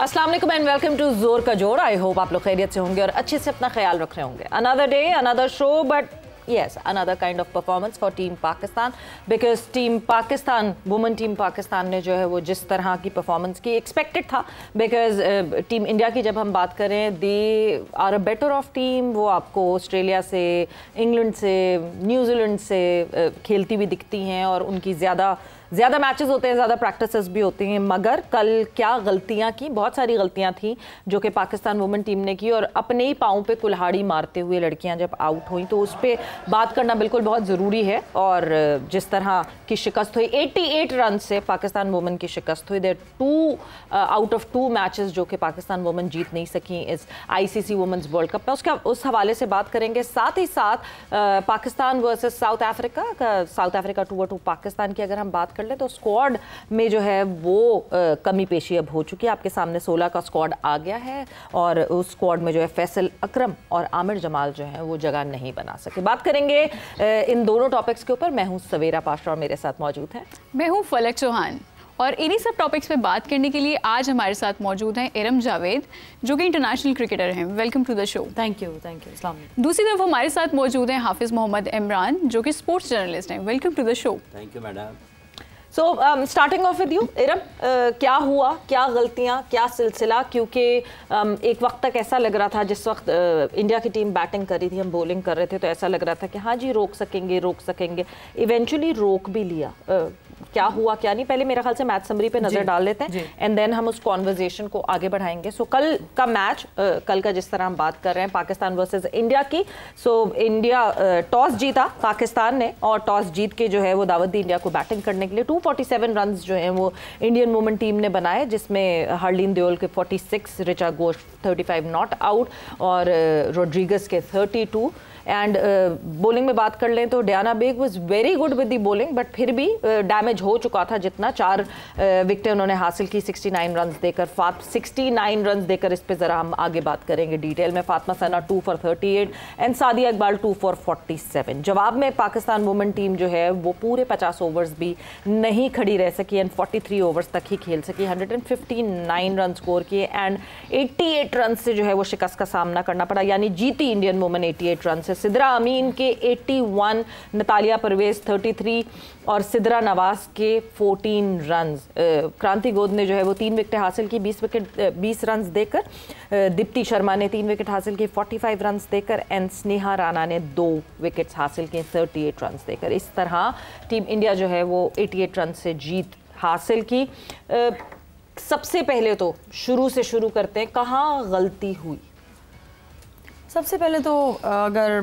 अस्सलाम वालेकुम and welcome to जोर का जोर। आई होप आप लोग खैरियत से होंगे और अच्छे से अपना ख्याल रख रहे होंगे। Another day another show but yes, another kind of performance for Team Pakistan because Team Pakistan, women Team Pakistan ने जो है वो जिस तरह की परफॉर्मेंस की एक्सपेक्टेड था because टीम इंडिया की जब हम बात करें they are a better of team. वो आपको ऑस्ट्रेलिया से, इंग्लैंड से, न्यूजीलैंड से खेलती हुई दिखती हैं और उनकी ज़्यादा मैचेस होते हैं, ज़्यादा प्रैक्टिसेस भी होती हैं। मगर कल क्या गलतियां की, बहुत सारी गलतियां थी जो कि पाकिस्तान वुमेन टीम ने की और अपने ही पाँव पे कुल्हाड़ी मारते हुए लड़कियां जब आउट हुई तो उस पर बात करना बिल्कुल बहुत ज़रूरी है। और जिस तरह की शिकस्त हुई 88 रन से पाकिस्तान वुमेन की शिकस्त हुई। देयर 2 आउट ऑफ 2 मैचेस जो कि पाकिस्तान वुमेन जीत नहीं सकी इस ICC वुमेन्स वर्ल्ड कप में, उसका उस हवाले से बात करेंगे। साथ ही साथ Pakistan versus south Africa 2-2 Pakistan की अगर हम बात कर लें तो स्क्वाड में जो है वो कमी पेशी अब हो चुकी है। आपके सामने 16 का स्क्वाड आ गया है और उस स्क्वाड में जो है फैसल अकरम और आमिर जमाल जो है वो जगह नहीं बना सके। बात करेंगे इन दोनों टॉपिक्स के ऊपर। मैं हूं सवेरा पाशा और मेरे साथ मौजूद है मैं हूं फलक चौहान और इन्हीं सब टॉपिक्स पे बात करने के लिए आज हमारे साथ मौजूद हैं इरम जावेद जो कि इंटरनेशनल क्रिकेटर हैं। Welcome to the show. Thank you. अस्सलाम वालेकुम। दूसरी तरफ हमारे साथ मौजूद हैं हाफिज मोहम्मद इमरान जो कि स्पोर्ट्स जर्नलिस्ट हैं। Welcome to the show. Thank you madam. So starting off with you Iram, क्या हुआ, क्या गलतियां, क्या सिलसिला? क्योंकि एक वक्त तक ऐसा लग रहा था, जिस वक्त इंडिया की टीम बैटिंग कर रही थी, हम बॉलिंग कर रहे थे, तो ऐसा लग रहा था कि हाँ जी रोक सकेंगे। इवेंचुअली रोक भी लिया। क्या हुआ क्या नहीं, पहले मेरा ख्याल से मैच समरी पे नजर डाल लेते हैं एंड देन हम उस कॉन्वर्जेशन को आगे बढ़ाएंगे। सो कल का मैच, कल का जिस तरह हम बात कर रहे हैं पाकिस्तान वर्सेस इंडिया की। सो इंडिया टॉस जीता पाकिस्तान ने और टॉस जीत के जो है वो दावत दी इंडिया को बैटिंग करने के लिए। 247 रन जो हैं वो इंडियन वुमेन टीम ने बनाए, जिसमें हरलीन देओल के 46, रिचा घोष 35 नॉट आउट और रोड्रिगस के 32। एंड बॉलिंग में बात कर लें तो Diana Baig was very good with the bowling but फिर भी डैमेज हो चुका था जितना। 4 विकेटें उन्होंने हासिल की 69 रन देकर। 69 रन देकर इस पे ज़रा हम आगे बात करेंगे डिटेल में। फातिमा सना 2 for 38 and Sadia Iqbal 2 for 47। जवाब में पाकिस्तान वुमेन टीम जो है वो पूरे 50 ओवर्स भी नहीं खड़ी रह सकी एंड 43 ओवर्स तक ही खेल सकी। 159 रन स्कोर किए एंड 88 रन से जो है वो शिकस्त का सामना करना पड़ा, यानी जीती इंडियन वुमेन 88 रन से। सिद्रा अमीन के 81, नतालिया परवेज 33 और सिद्रा नवाज के 14 रन। क्रांति गोद ने जो है वो 3 विकेट हासिल की 20 रन देकर। दीप्ति शर्मा ने 3 विकेट हासिल की 45 रन देकर एंड स्नेहा राणा ने 2 विकेट्स हासिल किए 38 रन देकर। इस तरह टीम इंडिया जो है वो 88 रन से जीत हासिल की। सबसे पहले तो शुरू करते हैं, कहाँ गलती हुई? सबसे पहले तो अगर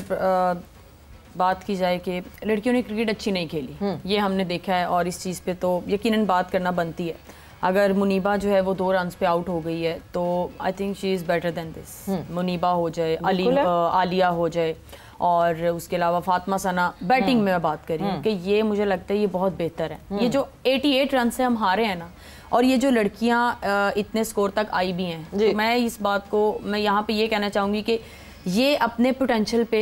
बात की जाए कि लड़कियों ने क्रिकेट अच्छी नहीं खेली, ये हमने देखा है और इस चीज़ पे तो यकीनन बात करना बनती है। अगर मुनीबा जो है वो 2 रन पे आउट हो गई है तो I think she is better than this. Muneeba हो जाए, आलिया हो जाए और उसके अलावा फातिमा सना। बैटिंग में मैं बात कर रही हूँ कि ये मुझे लगता है ये बहुत बेहतर है। ये जो 88 रन से हम हारे हैं ना, और ये जो लड़कियाँ इतने स्कोर तक आई भी हैं, तो मैं इस बात को मैं यहाँ पे ये कहना चाहूँगी कि ये अपने पोटेंशियल पे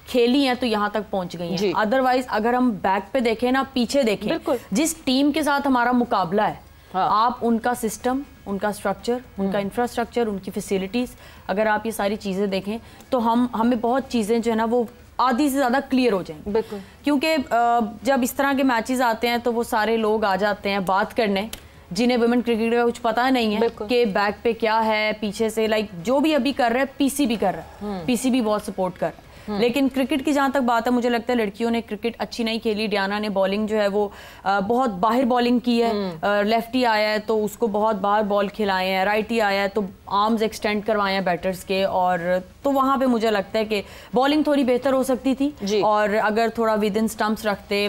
खेली हैं तो यहाँ तक पहुँच गई हैं। अदरवाइज अगर हम बैक पे देखें ना, पीछे देखें, जिस टीम के साथ हमारा मुकाबला है, आप उनका सिस्टम, उनका स्ट्रक्चर, उनका इंफ्रास्ट्रक्चर, उनकी फैसिलिटीज़, अगर आप ये सारी चीज़ें देखें तो हमें बहुत चीज़ें जो है ना वो आधी से ज़्यादा क्लियर हो जाएंगी। बिल्कुल। क्योंकि जब इस तरह के मैचेस आते हैं तो वो सारे लोग आ जाते हैं बात करने जिन्हें वुमेन क्रिकेट का कुछ पता नहीं है कि बैक पे क्या है, पीछे से लाइक जो भी अभी कर रहे हैं पीसी भी कर रहा है, पीसी भी बहुत सपोर्ट कर रहा है। लेकिन क्रिकेट की जहाँ तक बात है, मुझे लगता है लड़कियों ने क्रिकेट अच्छी नहीं खेली। डियाना ने बॉलिंग जो है वो बहुत बाहर बॉलिंग की है। लेफ्टी आया है तो उसको बहुत बाहर बॉल खिलाए हैं, राइटी आया है तो आर्म्स एक्सटेंड करवाए हैं बैटर्स के, और तो वहाँ पे मुझे लगता है कि बॉलिंग थोड़ी बेहतर हो सकती थी और अगर थोड़ा विद इन स्टम्प्स रखते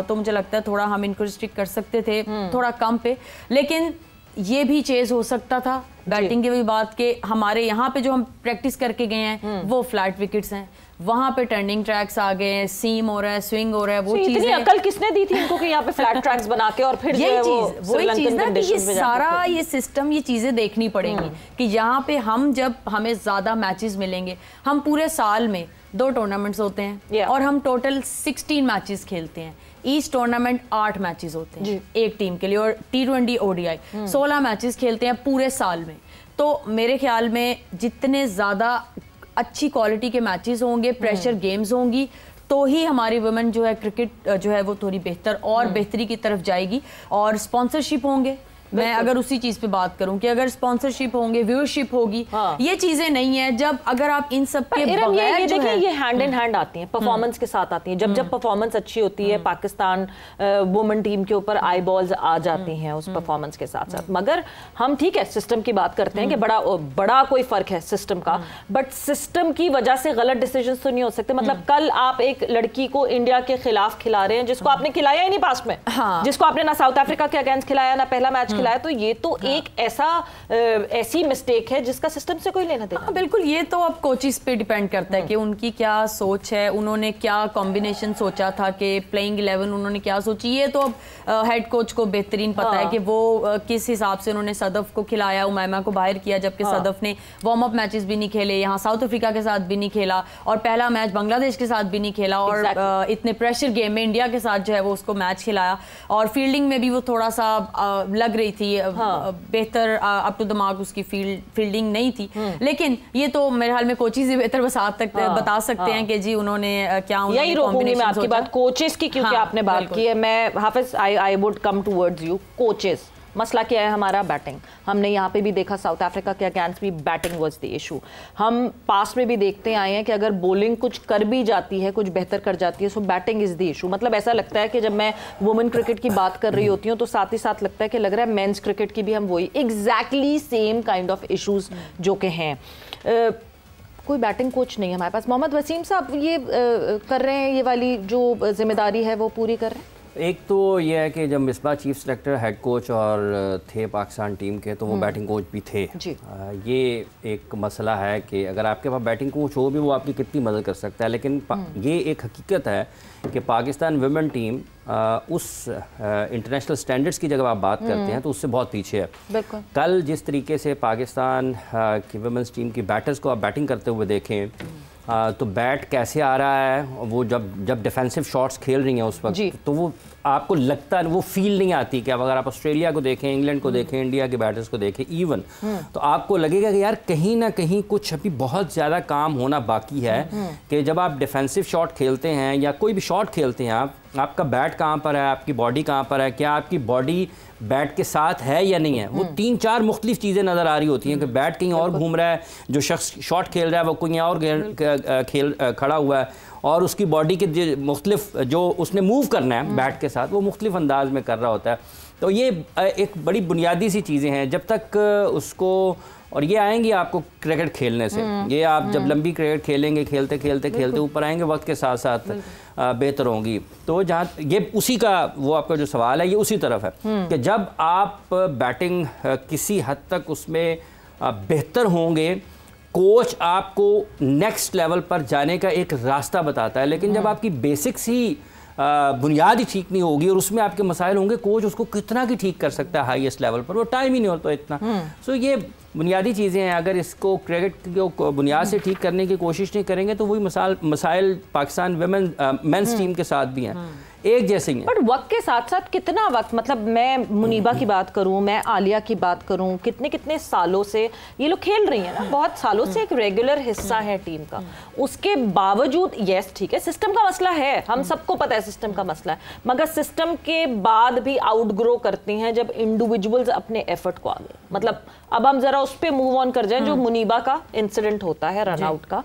तो मुझे लगता है थोड़ा हम इनको रिस्ट्रिक्ट कर सकते थे थोड़ा कम पे। लेकिन ये भी चेज हो सकता था। बैटिंग की भी बात के हमारे यहाँ पे जो हम प्रैक्टिस करके गए हैं वो फ्लैट विकेट्स हैं, वहाँ पे टर्निंग ट्रैक्स आ गए हैं, सीम हो रहा है, स्विंग हो रहा है। वो चीज़ें अकल किसने दी थी इनको कि यहाँ पे फ्लैट ट्रैक्स बना के और फिर यही चीज़ वही चीज़ ना कि ये सारा ये सिस्टम, ये चीज़ें देखनी पड़ेंगी कि यहाँ पे हम जब हमें ज़्यादा मैचेस मिलेंगे, हम पूरे साल में 2 टूर्नामेंट्स होते हैं और हम टोटल 16 मैचेस खेलते हैं। ईच टूर्नामेंट 8 मैचेस होते हैं एक टीम के लिए, और T20 ODI 16 मैचेस खेलते हैं पूरे साल में। तो मेरे ख्याल में जितने ज़्यादा अच्छी क्वालिटी के मैचेस होंगे, प्रेशर गेम्स होंगी, तो ही हमारी वुमेन जो है क्रिकेट जो है वो थोड़ी बेहतर और बेहतरी की तरफ जाएगी। और स्पॉन्सरशिप होंगे, मैं अगर उसी चीज पे बात करूं कि अगर स्पॉन्सरशिप होंगे, व्यूअरशिप होगी, ये चीजें नहीं है। जब अगर आप इन सब के बगैर जो है ये हैंड इन हैंड आती हैं, परफॉर्मेंस के साथ आती हैं। जब परफॉर्मेंस अच्छी होती है, पाकिस्तान वुमेन टीम के ऊपर आई बॉल्स आ जाती हैं उस परफॉर्मेंस के साथ साथ। मगर हम ठीक है सिस्टम की बात करते हैं कि बड़ा कोई फर्क है सिस्टम का, बट सिस्टम की वजह से गलत डिसीजन तो नहीं हो सकते। मतलब कल आप एक लड़की को इंडिया के खिलाफ खिला रहे हैं जिसको आपने खिलाया ही नहीं पास्ट में, जिसको आपने ना साउथ अफ्रीका के अगेंस्ट खिलाया ना पहला मैच खिलाया, तो ये तो एक ऐसी मिस्टेक है जिसका सिस्टम से कोई लेना देना। बिल्कुल, ये तो अब कोचिस पे डिपेंड करता है कि उनकी क्या सोच है, उन्होंने क्या कॉम्बिनेशन सोचा था कि प्लेइंग 11 उन्होंने क्या सोची। ये तो अब हेड कोच को बेहतरीन पता है कि वो किस हिसाब से उन्होंने सदफ को खिलाया, उमैमा को बाहर किया, जबकि सदफ ने वार्म अप मैचेस भी नहीं खेले, यहाँ साउथ अफ्रीका के साथ भी नहीं खेला, और पहला मैच बांग्लादेश के साथ भी नहीं खेला, और इतने प्रेशर गेम में इंडिया के साथ जो है वो उसको मैच खिलाया। और फील्डिंग में भी वो थोड़ा सा लग रही थी, बेहतर अप टू द मार्क उसकी फील्डिंग नहीं थी। लेकिन ये तो मेरे हाल में कोचेस ही बेहतर बता सकते हैं कि जी उन्होंने क्या, यही रोकूंगी मैं आपकी बात कोचेस की, क्योंकि आपने बात की है। मैं Hafiz I would come towards you. Coaches मसला क्या है हमारा? बैटिंग। हमने यहाँ पे भी देखा साउथ अफ्रीका के अगेंस्ट भी बैटिंग वाज द इशू। हम पास में भी देखते आए हैं कि अगर बॉलिंग कुछ कर भी जाती है, कुछ बेहतर कर जाती है, सो बैटिंग इज द इशू। मतलब ऐसा लगता है कि जब मैं वुमेन क्रिकेट की बात कर रही होती हूँ तो साथ ही साथ लगता है कि लग रहा है मेंस क्रिकेट की भी हम वही exactly same kind of issues जो कि हैं। कोई बैटिंग कोच नहीं है हमारे पास। मोहम्मद वसीम साहब ये कर रहे हैं, ये वाली जो जिम्मेदारी है वो पूरी कर रहे हैं। एक तो ये है कि जब Misbah chief selector head coach और थे पाकिस्तान टीम के, तो वो बैटिंग कोच भी थे। ये एक मसला है कि अगर आपके पास बैटिंग कोच हो भी, वो आपकी कितनी मदद कर सकता है। लेकिन ये एक हकीकत है कि पाकिस्तान वुमेन टीम उस इंटरनेशनल स्टैंडर्ड्स की जब आप बात करते हैं तो उससे बहुत पीछे है। कल जिस तरीके से पाकिस्तान की वुमेन्स टीम की बैटर्स को आप बैटिंग करते हुए देखें, तो बैट कैसे आ रहा है, वो जब डिफेंसिव शॉट्स खेल रही हैं उस वक्त, तो वो आपको लगता है, वो फील नहीं आती कि अब अगर आप ऑस्ट्रेलिया को देखें, इंग्लैंड को देखें, इंडिया के बैटर्स को देखें इवन, तो आपको लगेगा कि यार कहीं ना कहीं कुछ अभी बहुत ज़्यादा काम होना बाकी है। कि जब आप डिफेंसिव शॉट खेलते हैं या कोई भी शॉट खेलते हैं, आपका बैट कहाँ पर है, आपकी बॉडी कहाँ पर है, क्या आपकी बॉडी बैट के साथ है या नहीं है। वो 3-4 मुख्तलिफ चीज़ें नज़र आ रही होती हैं कि बैट कहीं और घूम रहा है, जो शख्स शॉट खेल रहा है वो कहीं और खड़ा हुआ है, और उसकी बॉडी के मुख्तलिफ जो उसने मूव करना है बैट के साथ, वो मुख्तलिफ अंदाज में कर रहा होता है। तो ये एक बड़ी बुनियादी सी चीज़ें हैं। जब तक उसको, और ये आएंगी आपको क्रिकेट खेलने से, ये आप जब लंबी क्रिकेट खेलेंगे, खेलते खेलते ऊपर आएंगे, वक्त के साथ साथ बेहतर होंगी। तो जहाँ ये उसी का वो आपका जो सवाल है ये उसी तरफ है कि जब आप बैटिंग किसी हद तक उसमें बेहतर होंगे, कोच आपको नेक्स्ट लेवल पर जाने का एक रास्ता बताता है। लेकिन जब आपकी बेसिक्स ही बुनियाद ही ठीक नहीं होगी और उसमें आपके मसाइल होंगे, कोच उसको कितना की ठीक कर सकता है हाईएस्ट लेवल पर, वो टाइम ही नहीं होता इतना। सो ये बुनियादी चीज़ें हैं। अगर इसको क्रिकेट को बुनियाद से ठीक करने की कोशिश नहीं करेंगे तो वही मसाइल पाकिस्तान मेंस टीम के साथ भी हैं, एक जैसे ही। बट वक्त के साथ साथ कितना वक्त, मतलब मैं मुनीबा की बात करूं, मैं आलिया की बात करूं, कितने कितने सालों से ये लोग खेल रही हैं ना, बहुत सालों से एक रेगुलर हिस्सा है टीम का। उसके बावजूद यस ठीक है सिस्टम का मसला है, हम सबको पता है सिस्टम का मसला है, मगर सिस्टम के बाद भी आउटग्रो करती हैं जब इंडिविजुअल्स अपने एफर्ट को आगे। मतलब अब हम जरा उस पर मूव ऑन कर जाएं, जो मुनीबा का इंसिडेंट होता है रन आउट का,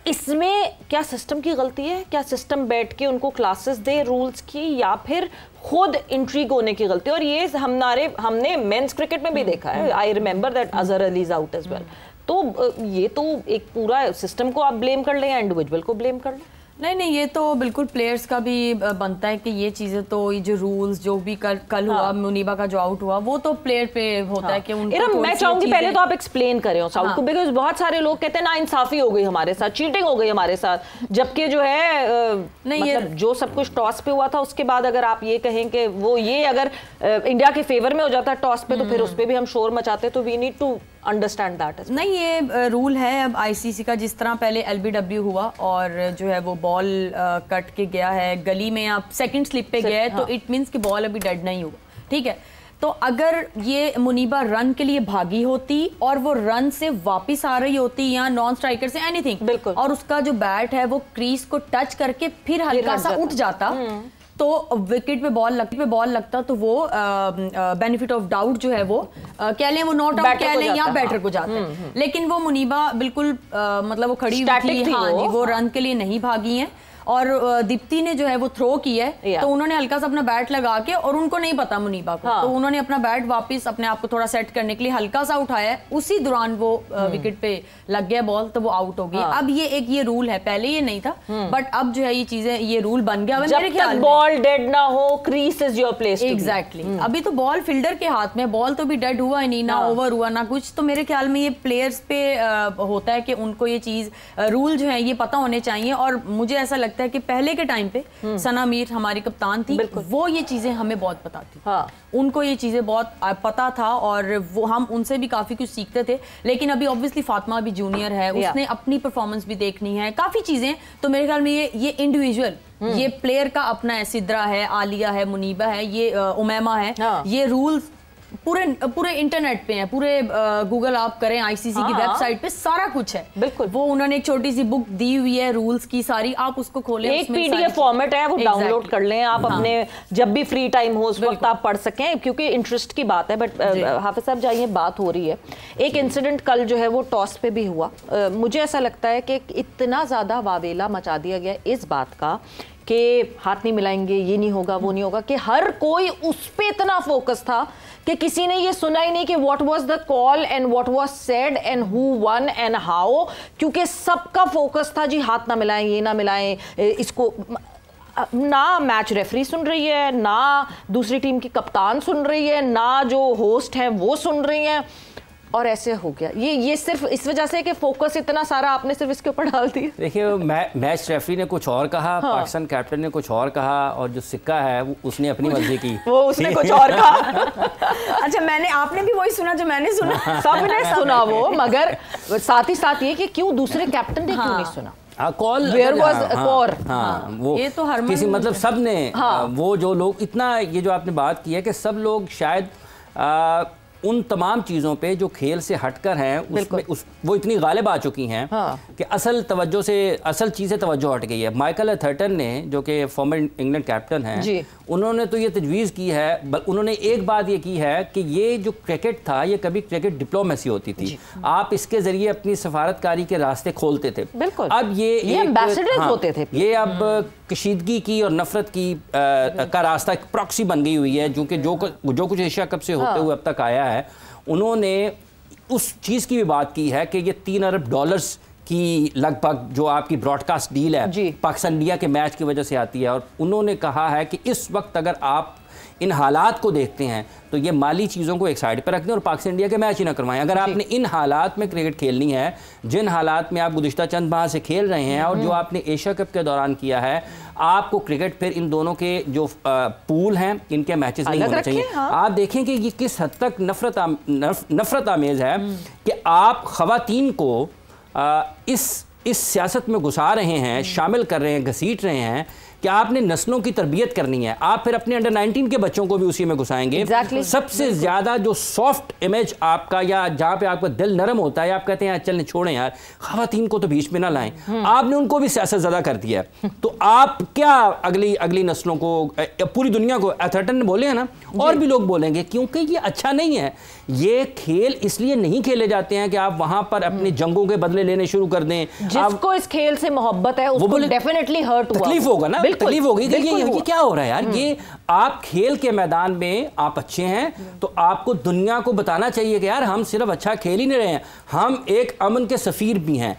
इसमें क्या सिस्टम की गलती है? क्या सिस्टम बैठ के उनको क्लासेस दे रूल्स की, या फिर खुद इंट्रीग होने की गलती? और ये हमने मेंस क्रिकेट में भी देखा है। I remember that Azhar Ali is out as well. तो ये तो एक पूरा सिस्टम को आप ब्लेम कर लें या इंडिविजुअल को ब्लेम कर लें? नहीं, ये तो बिल्कुल प्लेयर्स का भी बनता है कि ये चीजें, तो ये जो रूल्स जो भी कल हुआ, मुनीबा का जो आउट हुआ, वो तो प्लेयर पे होता है कि उनको। मैं चाहूंगी पहले तो आप एक्सप्लेन करें साउथ को, बिकॉज बहुत सारे लोग कहते हैं ना इंसाफी हो गई हमारे साथ, चीटिंग हो गई हमारे साथ, जबकि जो है नहीं, मतलब जो सब कुछ टॉस पे हुआ था उसके बाद अगर आप ये कहें कि वो ये अगर इंडिया के फेवर में हो जाता टॉस पे, तो फिर उस पर भी हम शोर मचाते, तो we need to understand that? नहीं, ये रूल है अब आईसीसी का। जिस तरह पहले एलबीडब्ल्यू हुआ और जो है वो बॉल कट के गया है गली में, आप सेकंड स्लिप पे गया है, तो इट मीन्स कि बॉल अभी डेड नहीं हुआ, ठीक है। तो अगर ये मुनीबा रन के लिए भागी होती और वो रन से वापस आ रही होती या नॉन स्ट्राइकर से एनीथिंग, बिल्कुल, और उसका जो बैट है वो क्रीज को टच करके फिर हल्का सा उठ जाता, तो विकेट पे बॉल लगता तो वो बेनिफिट ऑफ डाउट जो है वो कह लें, वो नॉट आउट कह लें या बैटर को जाता है। लेकिन वो मुनीबा बिल्कुल मतलब वो खड़ी हुई थी, हाँ जी, वो रन के लिए नहीं भागी हैं। और दीप्ति ने जो है वो थ्रो की है, तो उन्होंने हल्का सा अपना बैट लगा के, और उनको नहीं पता मुनीबा को, तो उन्होंने अपना बैट वापस अपने आप को थोड़ा सेट करने के लिए हल्का सा उठाया, उसी दौरान वो विकेट पे लग गया बॉल, तो वो आउट हो गई। अब ये रूल है, पहले ये नहीं था, बट अब जो है ये चीजें, ये रूल बन गया। मेरे ख्याल में बॉल डेड ना हो, crease is your place. Exactly, अभी तो बॉल फील्डर के हाथ में, बॉल तो भी डेड हुआ ही नहीं, ना ओवर हुआ ना कुछ। तो मेरे ख्याल में ये प्लेयर्स पे होता है कि उनको ये चीज, रूल जो है ये पता होने चाहिए। और मुझे ऐसा लगता है कि पहले के टाइम पे सना मीर हमारी कप्तान थी, वो ये चीजें हमें बहुत पता थी, उनको ये चीजें बहुत पता था और वो हम उनसे भी काफी कुछ सीखते थे। लेकिन अभी ऑब्वियसली फातिमा भी जूनियर है, उसने अपनी परफॉर्मेंस भी देखनी है, काफी चीजें। तो मेरे ख्याल में ये इंडिविजुअल, ये प्लेयर का अपना है, सिद्रा है, आलिया है, मुनीबा है, ये उमैमा है, ये रूल्स पूरे इंटरनेट पे हैं, पूरे गूगल आप करें, आईसीसी की वेबसाइट पे सारा कुछ है। बिल्कुल, वो उन्होंने एक छोटी सी बुक दी हुई है रूल्स की सारी, आप उसको खोलें, एक पीडीएफ फॉर्मेट है, वो डाउनलोड कर लें आप, अपने जब भी फ्री टाइम हो उस वक्त आप पढ़ सकें, क्योंकि इंटरेस्ट की बात है। बट हाफिज साहब जाइए, बात हो रही है, एक इंसिडेंट कल जो है वो टॉस पे भी हुआ। मुझे ऐसा लगता है कि इतना ज्यादा वावेला मचा दिया गया इस बात का कि हाथ नहीं मिलाएंगे, ये नहीं होगा, वो नहीं होगा, कि हर कोई उस पे इतना फोकस था कि किसी ने ये सुना ही नहीं कि what was the call and what was said and who one and how, क्योंकि सबका फोकस था जी हाथ ना मिलाएं, ये ना मिलाएं, इसको ना मैच रेफरी सुन रही है, ना दूसरी टीम की कप्तान सुन रही है, ना जो होस्ट हैं वो सुन रही हैं, और ऐसे हो गया। ये सिर्फ इस वजह से कि फोकस इतना सारा आपने सिर्फ इसके ऊपर डाल दिया। देखिए, मैच रेफरी ने कुछ और कहा, पाकिस्तान कैप्टन ने कुछ और कहा, और जो सिक्का है वो उसने अपनी मर्जी की, वो उसने कुछ और कहा। अच्छा, आपने भी वही सुना जो मैंने सुना। सबने सुना वो, मगर साथ ही साथ ये कि क्यों दूसरे कैप्टन ने क्यों नहीं सुना। कॉल वेयर वाज कॉर, वो ये तो हर किसी मतलब सब ने, वो जो लोग इतना, ये जो आपने बात की है कि सब लोग शायद उन तमाम चीज़ों पे जो खेल से हटकर हैं उसमें वो इतनी गालिब आ चुकी हैं कि असल तवज्जो से, असल चीज़ से तवज्जो हट गई है। माइकल एथर्टन ने, जो कि फॉर्मर इंग्लैंड कैप्टन हैं, उन्होंने तो ये तजवीज़ की है, उन्होंने एक बात ये की है कि ये जो क्रिकेट था ये कभी क्रिकेट डिप्लोमेसी होती थी, आप इसके ज़रिए अपनी सफारतकारी के रास्ते खोलते थे। अब ये एम्बेसडर्स होते थे, ये अब कशीदगी की और नफरत की का रास्ता एक प्रॉक्सी बन गई हुई है, क्योंकि जो कुछ एशिया कप से होते हुए अब तक आया है, उन्होंने उस चीज़ की भी बात की है कि ये $3 अरब की लगभग जो आपकी ब्रॉडकास्ट डील है पाकिस्तान इंडिया के मैच की वजह से आती है। और उन्होंने कहा है कि इस वक्त अगर आप इन हालात को देखते हैं तो ये माली चीज़ों को एक साइड पर रख दें और पाकिस्तान इंडिया के मैच ही ना करवाएं। अगर आपने इन हालात में क्रिकेट खेलनी है, जिन हालात में आप गुज़िश्ता चंद माह से खेल रहे हैं, और जो आपने एशिया कप के दौरान किया है, आपको क्रिकेट फिर इन दोनों के जो पूल हैं इनके मैचेस नहीं होने चाहिए। आप देखें कि ये किस हद तक नफरत आमेज़ है कि आप ख़वातीन को इस सियासत में घुसा रहे हैं, शामिल कर रहे हैं, घसीट रहे हैं कि आपने नस्लों की तरबियत करनी है, आप फिर अपने अंडर 19 के बच्चों को भी उसी में घुसाएंगे। सबसे ज़्यादा जो सॉफ्ट इमेज आपका, या जहाँ पे आपका दिल नरम होता है, आप कहते हैं यार चलने छोड़ें यार, ख़वातीन को तो बीच में ना लाएं, आपने उनको भी सियासत ज़्यादा कर दिया है। तो आप क्या अगली नस्लों को, पूरी दुनिया को, एथर्टन ने बोले हैं ना, और भी लोग बोलेंगे, क्योंकि ये अच्छा नहीं है। ये खेल इसलिए नहीं खेले जाते हैं कि आप वहाँ पर अपनी जंगों के बदले लेने शुरू कर दें। जिसको इस खेल से मोहब्बत है उसको डेफिनेटली हर्ट हुआ, तकलीफ होगा ना, तकलीफ होगी कि ये क्या हो रहा है यार। ये आप खेल के मैदान में आप अच्छे हैं तो आपको दुनिया को बताना चाहिए कि यार हम सिर्फ अच्छा खेल ही नहीं रहे हैं, हम एक अमन के सफीर भी हैं।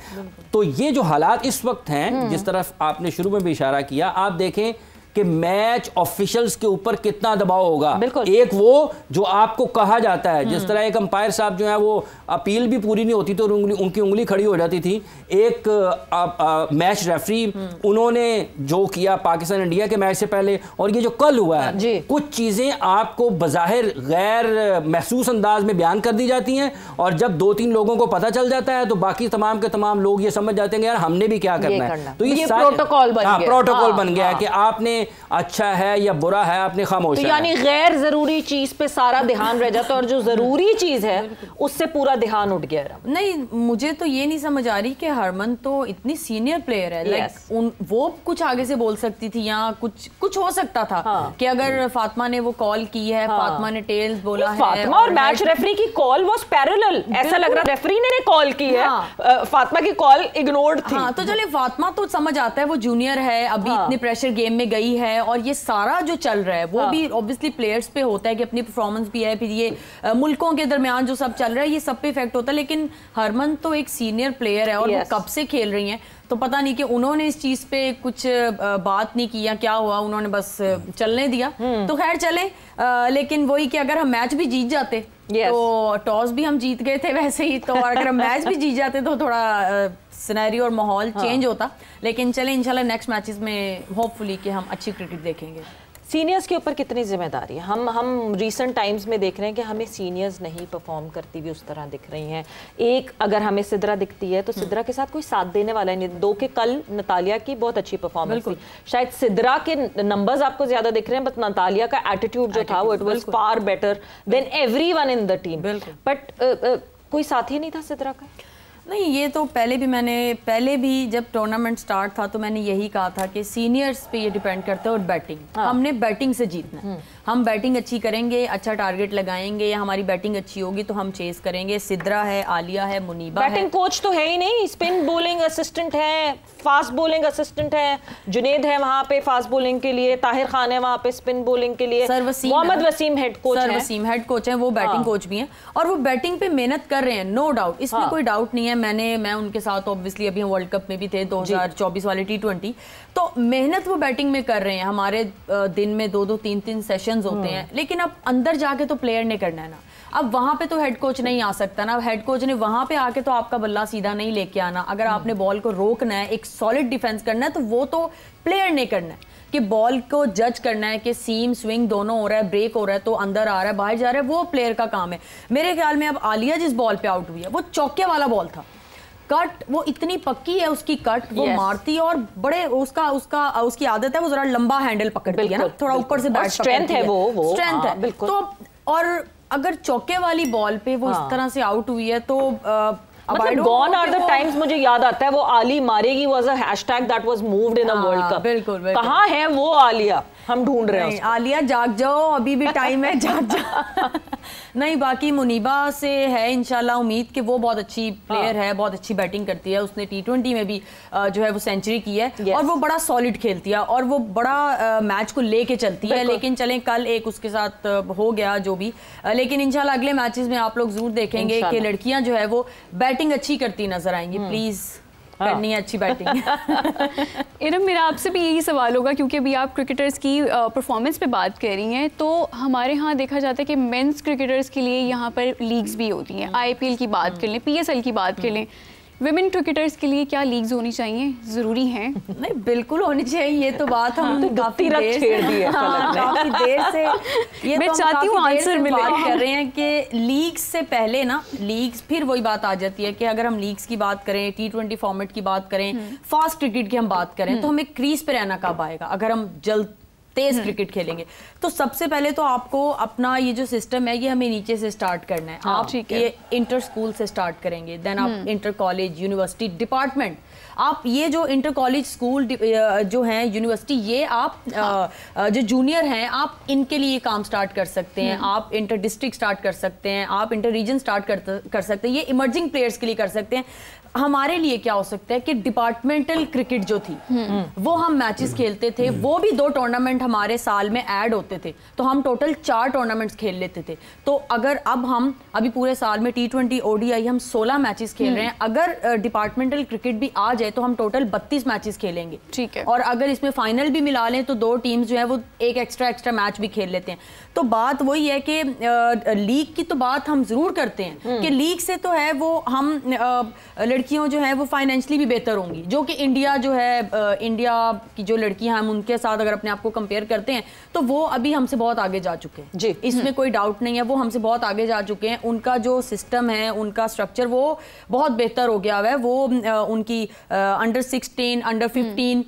तो ये जो हालात इस वक्त हैं, जिस तरफ आपने शुरू में भी इशारा किया, आप देखें कि मैच ऑफिशियल्स के ऊपर कितना दबाव होगा। एक वो जो आपको कहा जाता है, जिस तरह एक अंपायर साहब जो है वो अपील भी पूरी नहीं होती तो उनकी उंगली खड़ी हो जाती थी। एक मैच रेफरी उन्होंने जो किया पाकिस्तान इंडिया के मैच से पहले और ये जो कल हुआ है, कुछ चीजें आपको बज़ाहिर गैर महसूस अंदाज में बयान कर दी जाती हैं और जब 2-3 लोगों को पता चल जाता है तो बाकी तमाम के तमाम लोग ये समझ जाते हैं यार हमने भी क्या करना है। तो ये प्रोटोकॉल बन गया है कि आपने अच्छा है या बुरा है आपने खामोश तो यानी गैर जरूरी चीज पे सारा ध्यान रह जाता है और जो जरूरी चीज है उससे पूरा ध्यान उठ गया। नहीं, मुझे तो ये नहीं समझ आ रही कि हरमन तो इतनी सीनियर प्लेयर है, लाइक वो कुछ आगे से बोल सकती थी या कुछ हो सकता था कि अगर फातिमा ने वो कॉल की है, फातिमा ने टेल्स बोला है, फातिमा और मैच रेफरी की कॉल वाज पैरेलल, ऐसा लग रहा रेफरी ने कॉल की है, फातिमा की कॉल इग्नोर्ड थी। हाँ, तो चलिए फातिमा तो समझ आता है, वो जूनियर है, अभी इतने प्रेशर गेम में गई है और ये सारा जो चल रहा है वो भी ऑब्वियसली प्लेयर्स पे होता है कि अपनी परफॉर्मेंस भी है, फिर ये मुल्कों के दरमियान जो सब चल रहा है ये सब पे इफेक्ट होता है। लेकिन हरमन तो एक सीनियर प्लेयर है और वो कब से खेल रही हैं, तो पता नहीं कि उन्होंने इस चीज पे कुछ बात नहीं की या क्या हुआ, उन्होंने बस चलने दिया। तो खैर चले, लेकिन वही कि अगर हम मैच भी जीत जाते तो टॉस भी हम जीत गए थे वैसे ही, तो अगर हम मैच भी जीत जाते तो थोड़ा सिनेरियो और माहौल चेंज होता। लेकिन चले इंशाल्लाह नेक्स्ट मैचेस में होपफुली कि हम अच्छी क्रिकेट देखेंगे। सीनियर्स के ऊपर कितनी जिम्मेदारी है? हम रीसेंट टाइम्स में देख रहे हैं कि हमें सीनियर्स नहीं परफॉर्म करती हुई उस तरह दिख रही हैं। एक अगर हमें सिद्रा दिखती है तो सिद्रा के साथ कोई साथ देने वाला नहीं। 2 के कल नतालिया की बहुत अच्छी परफॉर्मेंस थी, शायद सिद्रा के नंबर्स आपको ज्यादा दिख रहे हैं, बट नतालिया का एटीट्यूड जो था वो it was far better than everyone in the team. But कोई साथी नहीं था सिद्रा का। नहीं, ये तो पहले भी जब टूर्नामेंट स्टार्ट था तो मैंने यही कहा था कि सीनियर्स पे ये डिपेंड करता है और बैटिंग, हमने बैटिंग से जीतना है। हम बैटिंग अच्छी करेंगे, अच्छा टारगेट लगाएंगे या हमारी बैटिंग अच्छी होगी तो हम चेस करेंगे। सिद्रा है, आलिया है, मुनीबा है। बैटिंग कोच तो है ही नहीं, स्पिन बॉलिंग असिस्टेंट है, फास्ट बॉलिंग असिस्टेंट है, जुनेद है वहाँ पे फास्ट बॉलिंग के लिए, ताहिर खान है वहाँ पे स्पिन बॉलिंग के लिए, मोहम्मद वसीम हेड कोच है, वसीम हेड कोच है, वो बैटिंग कोच भी हैं और वो बैटिंग पे मेहनत कर रहे हैं, नो डाउट, इसमें कोई डाउट नहीं है। मैं उनके साथ ऑब्वियसली अभी वर्ल्ड कप में भी थे 2024 वाले T20, तो मेहनत वो बैटिंग में कर रहे हैं। हमारे दिन में 2-2, 3-3 सेशंस होते हैं, लेकिन अब अंदर जाके तो प्लेयर ने करना है ना। अब वहां पे तो हेड कोच नहीं आ सकता ना, हेड कोच ने वहां पे आके तो आपका बल्ला सीधा नहीं लेके आना। अगर आपने बॉल को रोकना है, एक सॉलिड डिफेंस करना है, तो वो तो प्लेयर ने करना है कि बॉल को जज करना है कि सीम स्विंग दोनों हो रहा है, ब्रेक हो रहा है तो अंदर आ रहा है बाहर जा रहा है, वो प्लेयर का काम है। मेरे ख्याल में अब आलिया जिस बॉल पे आउट हुई है वो चौके वाला बॉल था, कट वो इतनी पक्की है उसकी कट, वो मारती है और बड़े उसकी आदत है वो जरा लंबा हैंडल पकड़ती है ना, थोड़ा ऊपर से बैट स्ट्रेंथ है, वो स्ट्रेंथ है बिल्कुल। तो और अगर चौके वाली बॉल पे वो इस तरह से आउट हुई है तो मतलब गॉन आर द टाइम्स, मुझे याद आता है वो आली मारेगी was a hashtag that was moved in a world cup. बिल्कुल कहाँ है वो आलिया, हम ढूंढ रहे हैं। आलिया जाग जाओ, अभी भी टाइम है, जाग जाओ। नहीं, बाकी मुनीबा से है इंशाल्लाह उम्मीद कि वो बहुत अच्छी प्लेयर है, बहुत अच्छी बैटिंग करती है। उसने T20 में भी जो है वो सेंचुरी की है और वो बड़ा सॉलिड खेलती है और वो बड़ा मैच को लेके चलती है। लेकिन चलें, कल एक उसके साथ हो गया जो भी, लेकिन इंशाल्लाह अगले मैचेस में आप लोग जरूर देखेंगे कि लड़कियां जो है वो बैटिंग अच्छी करती नजर आएंगी। प्लीज करनी है अच्छी बैटिंग। इरम, मेरा आपसे भी यही सवाल होगा क्योंकि अभी आप क्रिकेटर्स की परफॉर्मेंस पे बात कर रही हैं, तो हमारे यहाँ देखा जाता है कि मेंस क्रिकेटर्स के लिए यहाँ पर लीग्स भी होती हैं। IPL की बात कर लें, PSL की बात कर लें, विमेन क्रिकेटर्स के लिए क्या लीग्स होनी चाहिए, जरूरी हैं? नहीं, बिल्कुल होनी चाहिए। ये तो बात हम काफी देर से ये मैं चाहती हूँ आंसर मिले। बात कर रहे हैं कि लीग्स से पहले ना, लीग्स फिर वही बात आ जाती है कि अगर हम लीग्स की बात करें, T20 फॉर्मेट की बात करें, फास्ट क्रिकेट की हम बात करें, तो हमें क्रीज पे रहना कब आएगा? अगर हम जल्द तेज क्रिकेट खेलेंगे तो सबसे पहले तो आपको अपना ये जो सिस्टम है ये हमें नीचे से स्टार्ट करना है। आप ये इंटर स्कूल से स्टार्ट करेंगे, देन आप इंटर कॉलेज, यूनिवर्सिटी, डिपार्टमेंट, आप ये जो इंटर कॉलेज स्कूल जो हैं, यूनिवर्सिटी, ये आप जो जूनियर हैं आप इनके लिए काम स्टार्ट कर सकते हैं। आप इंटर डिस्ट्रिक्ट स्टार्ट कर सकते हैं, आप इंटर रीजन स्टार्ट कर सकते हैं, ये इमर्जिंग प्लेयर्स के लिए कर सकते हैं। हमारे लिए क्या हो सकता है कि डिपार्टमेंटल क्रिकेट जो थी वो हम मैचेस खेलते थे, वो भी 2 टूर्नामेंट हमारे साल में ऐड होते थे, तो हम टोटल 4 टूर्नामेंट्स खेल लेते थे। तो अगर अब हम अभी पूरे साल में T20 ODI हम 16 मैचेस खेल रहे हैं, अगर डिपार्टमेंटल क्रिकेट भी आ जाए तो हम टोटल 32 मैचेस खेलेंगे। ठीक है। और अगर इसमें फाइनल भी मिला लें तो 2 टीम्स जो है वो एक एक्स्ट्रा मैच भी खेल लेते हैं। तो बात वही है कि लीग की तो बात हम जरूर करते हैं कि लीग से तो है वो हम लड़कियों जो है वो फाइनेंशियली भी बेहतर होंगी, जो कि इंडिया जो है इंडिया की जो लड़कियां हम उनके साथ अगर अपने आप को कंपेयर करते हैं तो वो अभी हमसे बहुत आगे जा चुके हैं जी, इसमें कोई डाउट नहीं है, वो हमसे बहुत आगे जा चुके हैं। उनका जो सिस्टम है, उनका स्ट्रक्चर वो बहुत बेहतर हो गया है। वो उनकी अंडर 16, अंडर 15,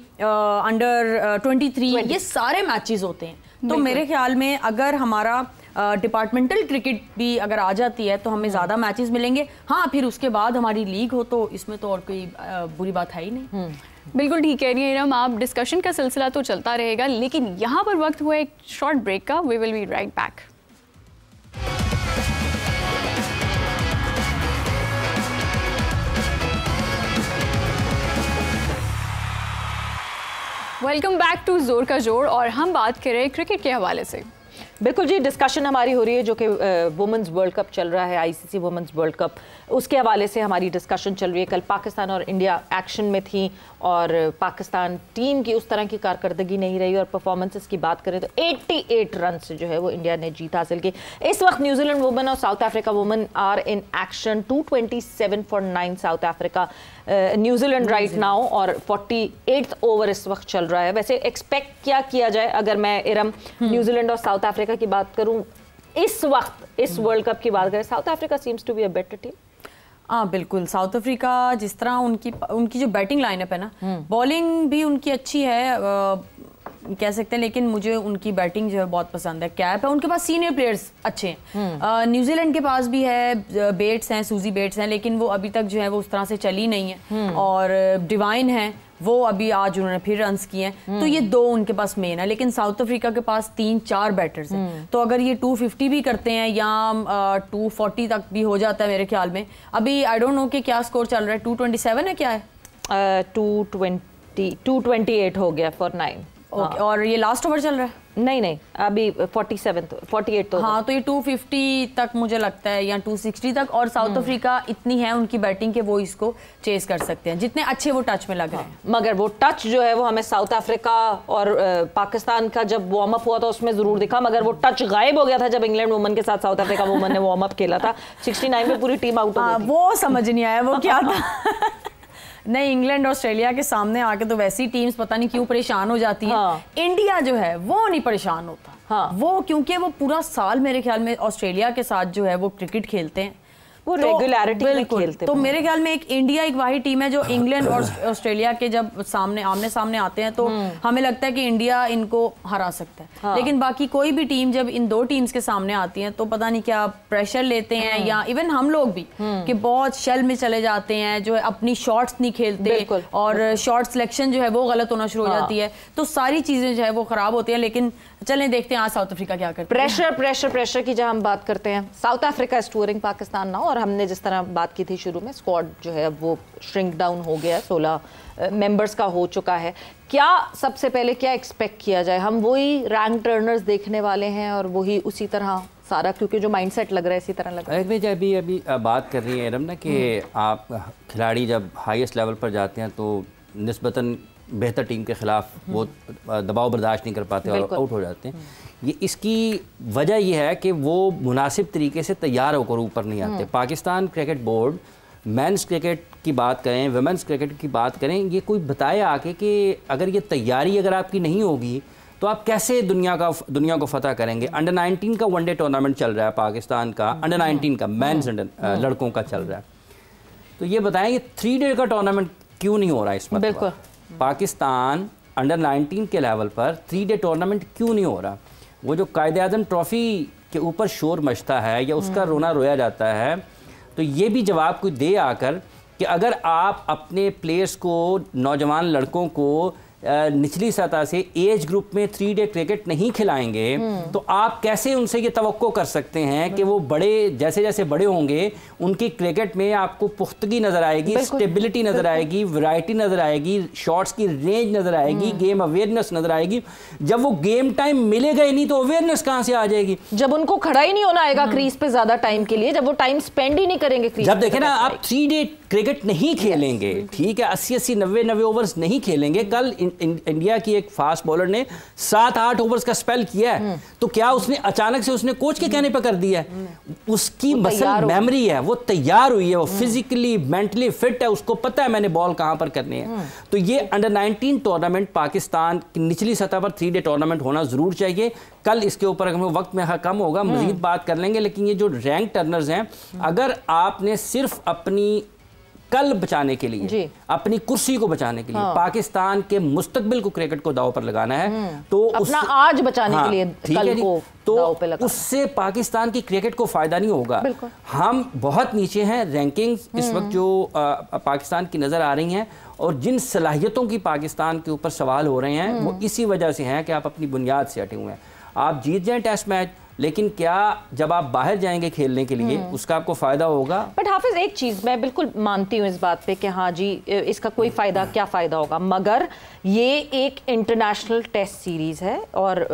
अंडर 23 ये सारे मैचेस होते हैं। तो मेरे ख्याल में अगर हमारा डिपार्टमेंटल क्रिकेट भी अगर आ जाती है तो हमें ज़्यादा मैचेस मिलेंगे। हाँ, फिर उसके बाद हमारी लीग हो तो इसमें तो और कोई बुरी बात है ही नहीं। बिल्कुल ठीक कह रही है इरम आप, डिस्कशन का सिलसिला तो चलता रहेगा, लेकिन यहाँ पर वक्त हुआ एक शॉर्ट ब्रेक का। We will be right back. Welcome back to जोर का जोर, और हम बात कर रहे हैं क्रिकेट के हवाले से। बिल्कुल जी, डिस्कशन हमारी हो रही है जो कि वुमेंस वर्ल्ड कप चल रहा है, आईसीसी वुमेंस वर्ल्ड कप, उसके हवाले से हमारी डिस्कशन चल रही है। कल पाकिस्तान और इंडिया एक्शन में थी और पाकिस्तान टीम की उस तरह की कारकर्दगी नहीं रही, और परफॉर्मेंसेस की बात करें तो 88 रन से जो है वो इंडिया ने जीत हासिल की। इस वक्त न्यूजीलैंड वुमेन और South Africa women are in action. 227 for 9 South Africa, New Zealand right now, और 48th ओवर इस वक्त चल रहा है। वैसे एक्सपेक्ट क्या किया जाए अगर मैं इरम न्यूजीलैंड और साउथ अफ्रीका की बात करूं इस वक्त, इस वर्ल्ड कप की बात करें, South Africa seems to be a better team. हाँ बिल्कुल, साउथ अफ्रीका जिस तरह उनकी जो बैटिंग लाइनअप है ना, बॉलिंग भी उनकी अच्छी है कह सकते हैं, लेकिन मुझे उनकी बैटिंग जो है बहुत पसंद है। कैप है, उनके पास सीनियर प्लेयर्स अच्छे हैं। न्यूजीलैंड के पास भी है, बेट्स हैं, सूजी बेट्स हैं, लेकिन वो अभी तक जो है वो उस तरह से चली नहीं है। और डिवाइन है, वो अभी आज उन्होंने फिर रन्स किए हैं, तो ये 2 उनके पास मेन है। लेकिन साउथ अफ्रीका के पास 3-4 बैटर्स हैं, तो अगर ये 250 भी करते हैं या 240 तक भी हो जाता है मेरे ख्याल में। अभी आई डोंट नो कि क्या स्कोर चल रहा है, 227 है क्या है? 228 हो गया for 9। ओके, और ये लास्ट ओवर चल रहा है? नहीं, अभी 48 तो हाँ, तो ये 250 तक मुझे लगता है या 260 तक। और साउथ अफ्रीका इतनी है उनकी बैटिंग के वो इसको चेस कर सकते हैं, जितने अच्छे वो टच में लग रहे हैं। मगर वो टच जो है वो हमें साउथ अफ्रीका और पाकिस्तान का जब वार्म अप हुआ था उसमें जरूर दिखा, मगर वो टच गायब हो गया था जब इंग्लैंड वुमेन के साथ साउथ अफ्रीका वुमेन ने वार्म अप खेला था। 69 में पूरी टीम आउट हो गई थी। वो समझ नहीं आया वो क्या था। नहीं, इंग्लैंड ऑस्ट्रेलिया के सामने आके तो वैसी टीम्स पता नहीं क्यों परेशान हो जाती हैं। हाँ। इंडिया जो है वो नहीं परेशान होता। हाँ। वो क्योंकि वो पूरा साल मेरे ख्याल में ऑस्ट्रेलिया के साथ जो है वो क्रिकेट खेलते हैं, वो रेगुलरिटी में खेलते। तो मेरे ख्याल में एक इंडिया एक वाही टीम है जो इंग्लैंड और ऑस्ट्रेलिया के जब आमने सामने आते हैं तो हमें लगता है कि इंडिया इनको हरा सकता है। हाँ। लेकिन बाकी कोई भी टीम जब इन 2 टीम्स के सामने आती हैं तो पता नहीं क्या प्रेशर लेते हैं, या इवन हम लोग भी कि बहुत शेल में चले जाते हैं, जो है अपनी शॉट्स नहीं खेलते और शॉट सिलेक्शन जो है वो गलत होना शुरू हो जाती है, तो सारी चीजें जो है वो खराब होती है। लेकिन चलें देखते हैं आज साउथ अफ्रीका क्या करते हैं। प्रेशर की जब हम बात करते हैं, south Africa is touring Pakistan now, और हमने जिस तरह बात की थी शुरू में, स्क्वाड जो है वो श्रिंक डाउन हो गया, 16 मेंबर्स का हो चुका है। क्या सबसे पहले क्या एक्सपेक्ट किया जाए? हम वही रैंक टर्नर्स देखने वाले हैं और वही उसी तरह सारा, क्योंकि जो माइंडसेट लग रहा है इसी तरह लग रहा है। जब अभी बात कर रही है इरम ना कि आप खिलाड़ी जब हाईएस्ट लेवल पर जाते हैं तो निस्बतन बेहतर टीम के खिलाफ वो दबाव बर्दाश्त नहीं कर पाते और आउट हो जाते हैं। ये इसकी वजह ये है कि वो मुनासिब तरीके से तैयार होकर ऊपर नहीं आते। Pakistan cricket board men's cricket की बात करें, वुमेंस क्रिकेट की बात करें, ये कोई बताए आके कि अगर ये तैयारी अगर आपकी नहीं होगी तो आप कैसे दुनिया को फतह करेंगे। अंडर 19 का वनडे टूर्नामेंट चल रहा है पाकिस्तान का, अंडर 19 का मेंस लड़कों का चल रहा है, तो ये बताएं ये 3 डे का टूर्नामेंट क्यों नहीं हो रहा है? इस मतलब पाकिस्तान अंडर 19 के लेवल पर 3 डे टूर्नामेंट क्यों नहीं हो रहा? वो जो कायदे-आज़म ट्रॉफी के ऊपर शोर मचता है या उसका रोना रोया जाता है, तो ये भी जवाब कोई दे आकर कि अगर आप अपने प्लेयर्स को, नौजवान लड़कों को निचली सतह से एज ग्रुप में 3 डे क्रिकेट नहीं खिलाएंगे तो आप कैसे उनसे ये तवक्को कर सकते हैं कि वो बड़े जैसे जैसे बड़े होंगे उनकी क्रिकेट में आपको पुख्तगी नजर आएगी, स्टेबिलिटी नजर आएगी, वैरायटी नजर आएगी, शॉट्स की रेंज नजर आएगी, गेम अवेयरनेस नजर आएगी। जब वो गेम टाइम मिलेगा ही नहीं तो अवेयरनेस कहां से आ जाएगी? जब उनको खड़ा ही नहीं होना आएगा क्रीज पे ज्यादा टाइम के लिए, जब वो टाइम स्पेंड ही नहीं करेंगे क्रीज जब देखे ना आप 3 डे क्रिकेट नहीं खेलेंगे, ठीक है, 80-80 90-90 ओवर्स नहीं खेलेंगे। कल इंडिया की एक फास्ट बॉलर ने 7-8 ओवर्स का स्पेल किया है, तो क्या उसने अचानक से उसने कोच के कहने पर कर दिया है? उसकी मसल मेमोरी है, वो तैयार हुई है, वो फिजिकली मेंटली फिट है, उसको पता है मैंने बॉल कहां पर करनी है। तो ये अंडर 19 टूर्नामेंट पाकिस्तान की निचली सतह पर 3 डे टूर्नामेंट होना जरूर चाहिए। कल इसके ऊपर अगर वक्त में कम होगा मजीद बात कर लेंगे, लेकिन ये जो रैंक टर्नर्स हैं, अगर आपने सिर्फ अपनी कल बचाने के लिए, अपनी कुर्सी को बचाने के लिए, पाकिस्तान के मुस्तकबिल को क्रिकेट को दाव पर लगाना है तो अपना आज बचाने के लिए कल को तो दाव पे लगाना, उससे पाकिस्तान की क्रिकेट को फायदा नहीं होगा। हम बहुत नीचे हैं रैंकिंग्स इस वक्त जो पाकिस्तान की नजर आ रही हैं, और जिन सलाहियतों की पाकिस्तान के ऊपर सवाल हो रहे हैं वो इसी वजह से हैं कि आप अपनी बुनियाद से हटे हुए हैं। आप जीत जाएं टेस्ट मैच, लेकिन क्या जब आप बाहर जाएंगे खेलने के लिए उसका आपको फायदा होगा? बट हाफिज एक चीज मैं बिल्कुल मानती हूँ इस बात पे कि हाँ जी इसका कोई फायदा, क्या फायदा होगा, मगर ये एक इंटरनेशनल टेस्ट सीरीज है और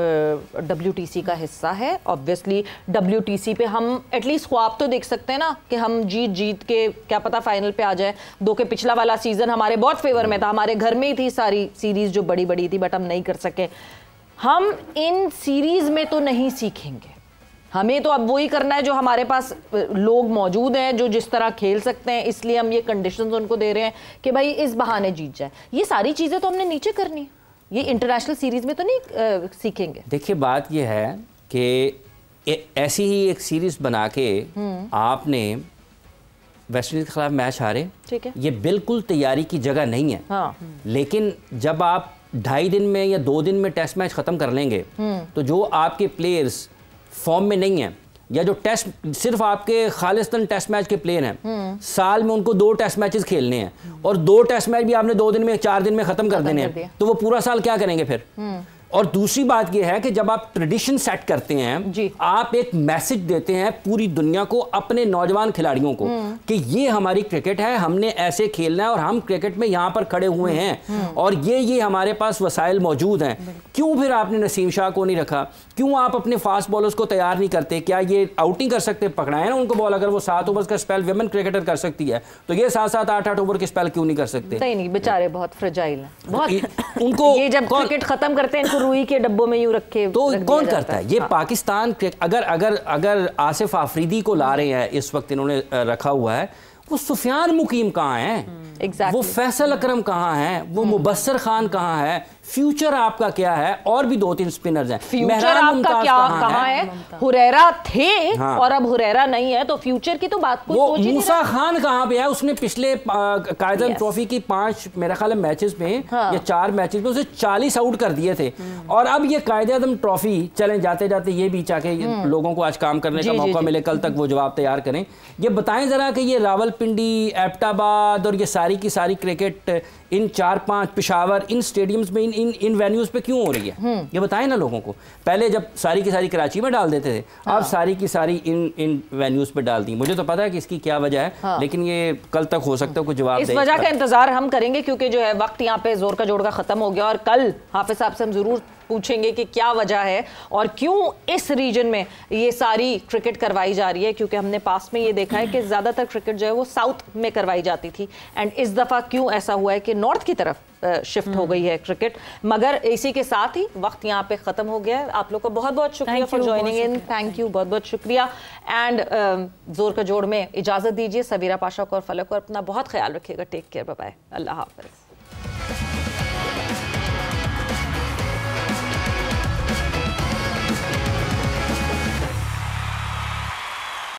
WTC का हिस्सा है। ऑब्वियसली WTC पे हम एटलीस्ट ख्वाब तो देख सकते हैं ना कि हम जीत के क्या पता फाइनल पे आ जाए। दो के पिछला वाला सीजन हमारे बहुत फेवर में था, हमारे घर में ही थी सारी सीरीज जो बड़ी बड़ी थी, बट हम नहीं कर सके। हम इन सीरीज में तो नहीं सीखेंगे, हमें तो अब वही करना है जो हमारे पास लोग मौजूद हैं जो जिस तरह खेल सकते हैं, इसलिए हम ये कंडीशंस उनको दे रहे हैं कि भाई इस बहाने जीत जाए। ये सारी चीजें तो हमने नीचे करनी है, ये इंटरनेशनल सीरीज में तो नहीं सीखेंगे। देखिए बात ये है कि ऐसी ही एक सीरीज बना के आपने वेस्ट इंडीज के खिलाफ मैच हारे, ठीक है, ये बिल्कुल तैयारी की जगह नहीं है। हाँ। लेकिन जब आप 2.5 दिन में या 2 दिन में टेस्ट मैच खत्म कर लेंगे तो जो आपके प्लेयर्स फॉर्म में नहीं है, या जो टेस्ट सिर्फ आपके खालिस्तान टेस्ट मैच के प्लेयर हैं, साल में उनको 2 टेस्ट मैचेस खेलने हैं और 2 टेस्ट मैच भी आपने 2 दिन में 4 दिन में खत्म कर देने हैं, तो वो पूरा साल क्या करेंगे फिर? और दूसरी बात यह है कि जब आप ट्रेडिशन सेट करते हैं, आप एक मैसेज देते हैं पूरी दुनिया को, अपने नौजवान खिलाड़ियों को, कि ये हमारी क्रिकेट है, हमने ऐसे खेलना है और हम क्रिकेट में यहाँ पर खड़े हुए हैं और ये हमारे पास वसाइल मौजूद हैं। क्यों फिर आपने नसीम शाह को नहीं रखा? क्यों आप अपने फास्ट बॉलर्स को तैयार नहीं करते? क्या ये आउटिंग कर सकते? पकड़ाए ना उनको बॉल, अगर वो 7 ओवर का स्पेल विमेन क्रिकेटर कर सकती है तो ये 7-7 8-8 ओवर के स्पेल क्यों नहीं कर सकते? नहीं, बेचारे बहुत फ्रेजाइल हैं, बहुत उनको ये जब क्रिकेट खत्म करते हैं रुई के डब्बों में यूं रखे तो कौन करता है ये? पाकिस्तान अगर आसिफ आफरीदी को ला रहे हैं इस वक्त इन्होंने रखा हुआ है, वो सुफियान मुकीम कहाँ हैं? वो फैसल अकरम कहाँ हैं? वो मुबस्सर खान कहाँ है? फ्यूचर आपका क्या है? और भी 2-3 स्पिनर्स हैं। फ्यूचर आपका क्या कहाँ है? हुरैरा थे और अब हुरैरा नहीं है, तो फ्यूचर की तो बात कोई सोच ही नहीं रहा। मूसा खान कहाँ पे है? उसने पिछले कायदम ट्रॉफी की 5 मेरा ख्याल है मैचेस में या 4 मैचेस में उसे 40 आउट कर दिए थे। और अब ये कायदम ट्रॉफी चलें, जाते जाते ये भी चाहे लोगों को आज काम करने का मौका मिले, कल तक वो जवाब तैयार करें। ये बताएं जरा कि ये रावलपिंडी, एबटाबाद और ये सारी की सारी cricket in 4-5 Peshawar in stadiums में इन वेन्यूज पे क्यों हो रही है? ये बताएं ना लोगों को। पहले जब सारी की सारी कराची में डाल देते थे, अब सारी की सारी इन वेन्यूज पे डाल दी। मुझे तो पता है कि इसकी क्या वजह है, लेकिन ये कल तक हो सकता है कुछ जवाब इस वजह का इंतजार हम करेंगे, क्योंकि जो है वक्त यहाँ पे जोर का जोड़ का खत्म हो गया और कल हाफिज साहब से हम जरूर पूछेंगे कि क्या वजह है और क्यों इस रीजन में ये सारी क्रिकेट करवाई जा रही है। क्योंकि हमने पास में ये देखा है कि ज़्यादातर क्रिकेट जो है वो साउथ में करवाई जाती थी, एंड इस दफ़ा क्यों ऐसा हुआ है कि नॉर्थ की तरफ शिफ्ट हो गई है क्रिकेट। मगर इसी के साथ ही वक्त यहाँ पे ख़त्म हो गया है। आप लोग का बहुत बहुत शुक्रिया for joining in, thank you, बहुत बहुत शुक्रिया। एंड जोर का जोड़ में इजाज़त दीजिए। सबीरा पाशा को और फलक को अपना बहुत ख्याल रखिएगा। टेक केयर, बाय बाय, अल्लाह हाफ़िज़।